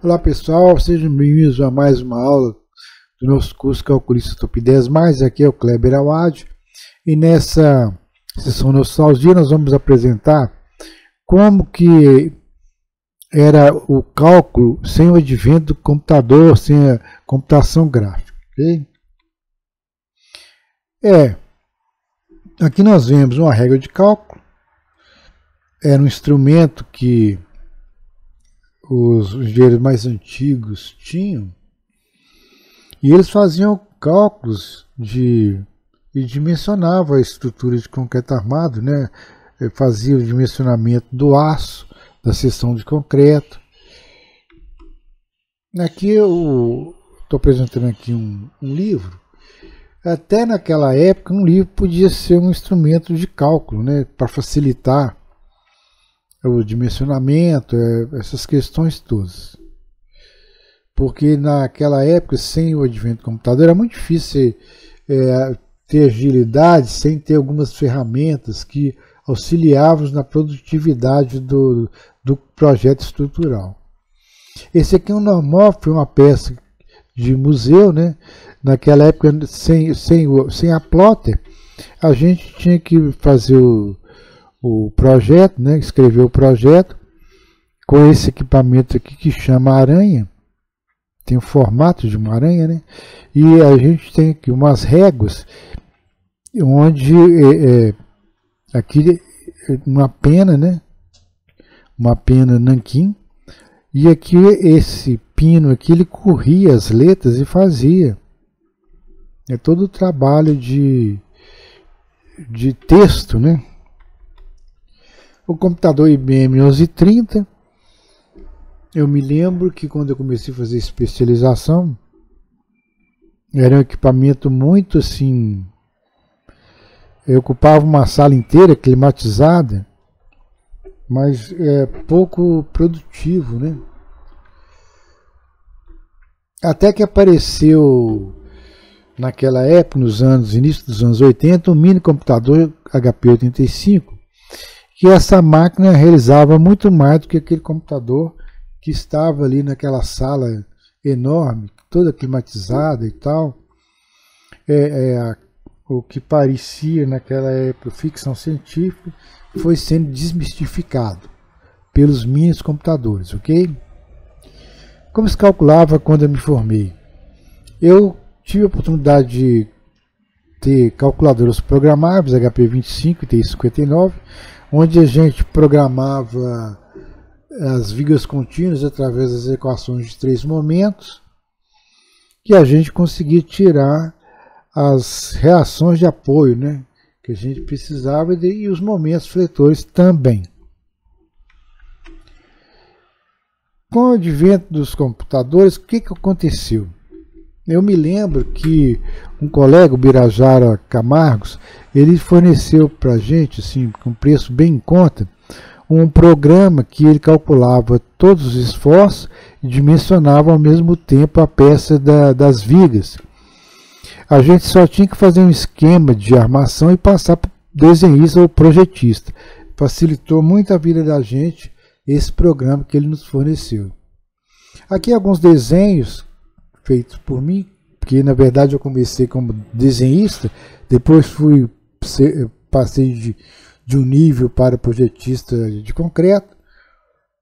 Olá pessoal, sejam bem-vindos a mais uma aula do nosso curso Calculista Top 10+. Aqui é o Kleber Awad e nessa sessão Nostalgia nós vamos apresentar como que era o cálculo sem o advento do computador, sem a computação gráfica. Okay? Aqui nós vemos uma regra de cálculo. Era um instrumento que os engenheiros mais antigos tinham, e eles faziam cálculos e dimensionavam a estrutura de concreto armado, né? Fazia o dimensionamento do aço, da seção de concreto. Aqui eu estou apresentando aqui um livro. Até naquela época um livro podia ser um instrumento de cálculo, né? Para facilitar o dimensionamento, essas questões todas. Porque naquela época, sem o advento do computador, era muito difícil ter agilidade sem ter algumas ferramentas que auxiliavam na produtividade do projeto estrutural. Esse aqui é um normal, foi uma peça de museu, né? Naquela época, sem a plotter, a gente tinha que fazer o projeto, né? Escrever o projeto com esse equipamento aqui que chama aranha. Tem o formato de uma aranha, né? E a gente tem aqui umas réguas onde aqui uma pena, né? Uma pena nanquim, e aqui esse pino aqui ele corria as letras e fazia todo o trabalho de texto, né? O computador IBM 1130, eu me lembro que quando eu comecei a fazer especialização, era um equipamento muito assim, eu ocupava uma sala inteira climatizada, mas pouco produtivo, né? Até que apareceu naquela época, início dos anos 80, o mini computador HP 85, que essa máquina realizava muito mais do que aquele computador que estava ali naquela sala enorme, toda climatizada e tal. O que parecia naquela época ficção científica foi sendo desmistificado pelos mini computadores, ok? Como se calculava quando eu me formei? Eu tive a oportunidade de ter calculadoras programáveis, HP 25 e TI 59, onde a gente programava as vigas contínuas através das equações de 3 momentos, que a gente conseguia tirar as reações de apoio, né, que a gente precisava, e os momentos fletores também. Com o advento dos computadores, o que aconteceu? Eu me lembro que um colega, o Birajara Camargos, ele forneceu para a gente, assim, com preço bem em conta, um programa que ele calculava todos os esforços e dimensionava ao mesmo tempo a peça das vigas. A gente só tinha que fazer um esquema de armação e passar para o desenhista ou projetista. Facilitou muito a vida da gente esse programa que ele nos forneceu. Aqui alguns desenhos feitos por mim, porque na verdade eu comecei como desenhista, depois passei de um nível para projetista de concreto,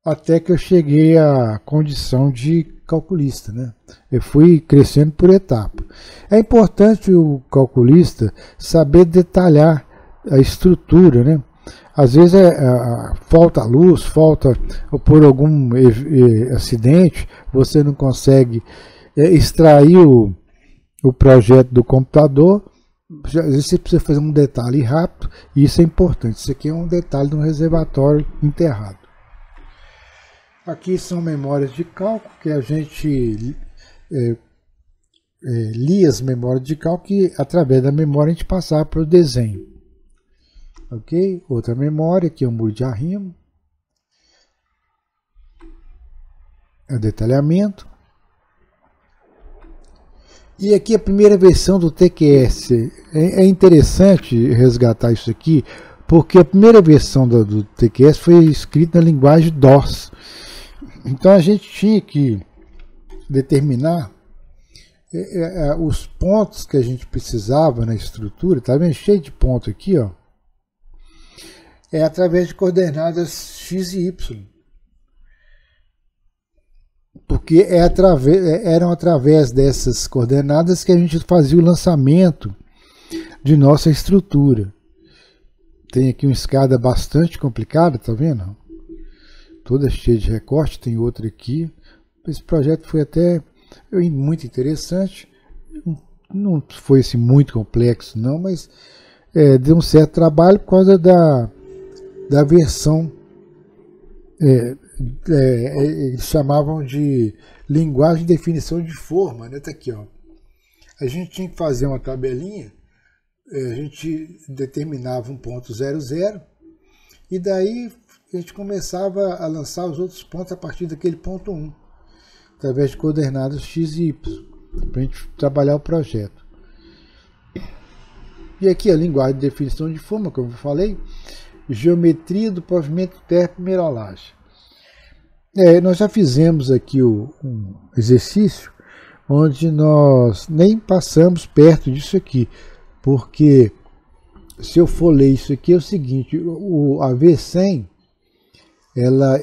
até que eu cheguei à condição de calculista, né? Eu fui crescendo por etapa. É importante o calculista saber detalhar a estrutura, né? Às vezes falta luz, ou por algum acidente, você não consegue extrair o projeto do computador. Às vezes você precisa fazer um detalhe rápido, e isso é importante. Isso aqui é um detalhe de um reservatório enterrado. Aqui são memórias de cálculo, que a gente lia as memórias de cálculo, e através da memória a gente passava para o desenho. Ok? Outra memória, aqui é o muro de arrimo. É o detalhamento. E aqui a primeira versão do TQS. É interessante resgatar isso aqui, porque a primeira versão do TQS foi escrita na linguagem DOS. Então a gente tinha que determinar os pontos que a gente precisava na estrutura. Tá vendo? Cheio de ponto aqui, ó. É através de coordenadas x e y. Porque eram através dessas coordenadas que a gente fazia o lançamento de nossa estrutura. Tem aqui uma escada bastante complicada, tá vendo? Toda cheia de recorte, tem outra aqui. Esse projeto foi até muito interessante. Não foi assim, muito complexo, não, mas deu um certo trabalho por causa da versão. Eles chamavam de linguagem de definição de forma, né? Tá aqui, ó. A gente tinha que fazer uma tabelinha, a gente determinava um ponto 00 e daí a gente começava a lançar os outros pontos a partir daquele ponto 1, através de coordenadas x e y, para a gente trabalhar o projeto. E aqui a linguagem de definição de forma, como eu falei, geometria do pavimento térreo primeira laje. Nós já fizemos aqui um exercício onde nós nem passamos perto disso aqui, porque se eu for ler isso aqui é o seguinte, a V100 ela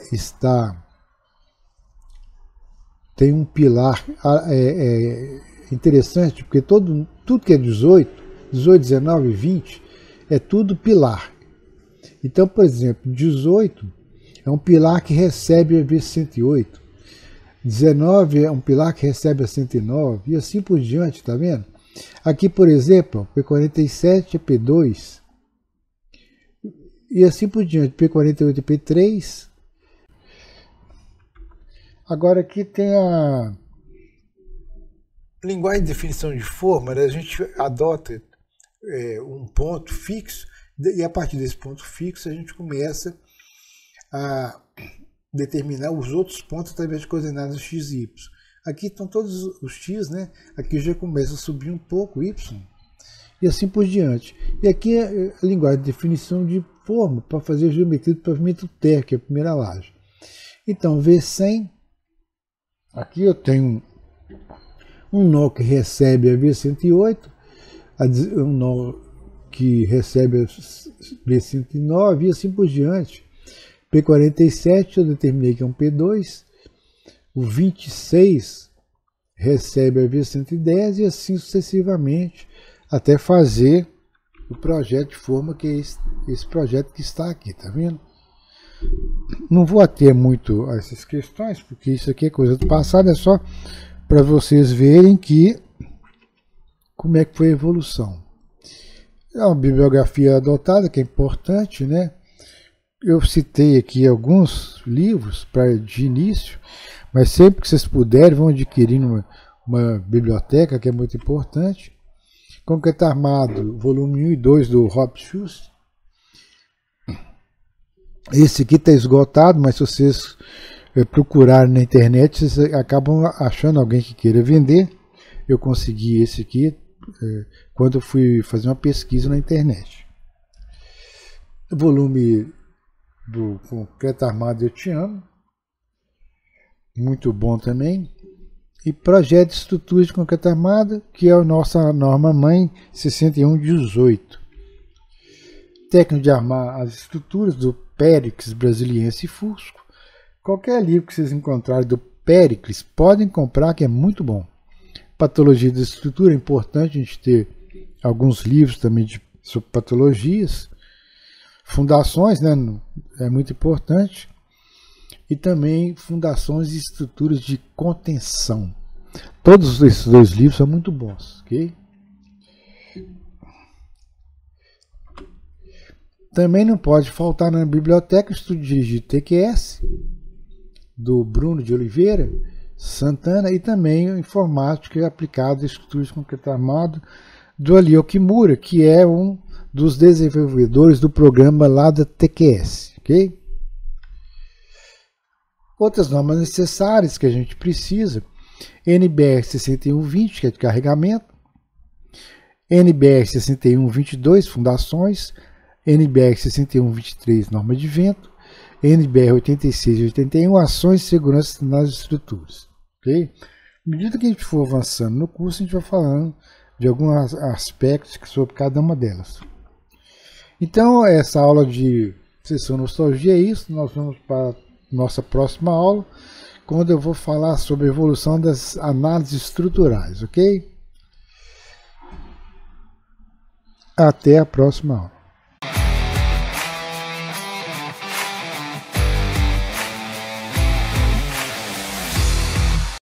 tem um pilar interessante, porque tudo que é 18, 19 e 20 é tudo pilar. Então, por exemplo, 18 é um pilar que recebe a V108, 19 é um pilar que recebe a 109 e assim por diante, tá vendo? Aqui, por exemplo, P47 é P2 e assim por diante, P48 é P3. Agora aqui tem a linguagem de definição de forma, né? A gente adota um ponto fixo e a partir desse ponto fixo a gente começa a determinar os outros pontos através de coordenadas x e y. Aqui estão todos os x, né? Aqui já começa a subir um pouco y e assim por diante. E aqui é a linguagem de definição de forma para fazer a geometria do pavimento térreo, que é a primeira laje. Então, V100, aqui eu tenho um nó que recebe a V108, um nó que recebe a V109 e assim por diante. P47 eu determinei que é um P2, o 26 recebe a V110 e assim sucessivamente, até fazer o projeto de forma que é esse projeto que está aqui, tá vendo? Não vou ater muito a essas questões, porque isso aqui é coisa do passado, é só para vocês verem como é que foi a evolução. É uma bibliografia adotada, que é importante, né? Eu citei aqui alguns livros de início, mas sempre que vocês puderem, vão adquirindo uma biblioteca, que é muito importante. Concreto Armado, volume 1 e 2 do Rob Schuster. Esse aqui está esgotado, mas se vocês procurarem na internet, vocês acabam achando alguém que queira vender. Eu consegui esse aqui quando eu fui fazer uma pesquisa na internet. Volume do Concreto Armado Eu Te Amo, muito bom também. E Projeto de Estruturas de Concreto Armado, que é a nossa norma mãe 6118. Técnico de Armar as Estruturas, do Péricles Brasiliense e Fusco. Qualquer livro que vocês encontrarem do Péricles, podem comprar, que é muito bom. Patologia da estrutura, é importante a gente ter alguns livros também sobre patologias. Fundações, né, é muito importante. E também fundações e estruturas de contenção. Todos esses dois livros são muito bons, ok? Também não pode faltar na biblioteca Estudo Dirigido TQS, do Bruno de Oliveira Santana, e também o Informática Aplicada a Estruturas de Concreto Armado, do Alio Kimura, que é um dos desenvolvedores do programa lá da TQS, ok? Outras normas necessárias que a gente precisa: NBR 6120, que é de carregamento, NBR 6122, fundações, NBR 6123, norma de vento, NBR 86 e 81, ações de segurança nas estruturas. Okay? medida que a gente for avançando no curso, a gente vai falando de alguns aspectos sobre cada uma delas. Então, essa aula de sessão nostalgia é isso. Nós vamos para a nossa próxima aula, quando eu vou falar sobre a evolução das análises estruturais, ok? Até a próxima aula.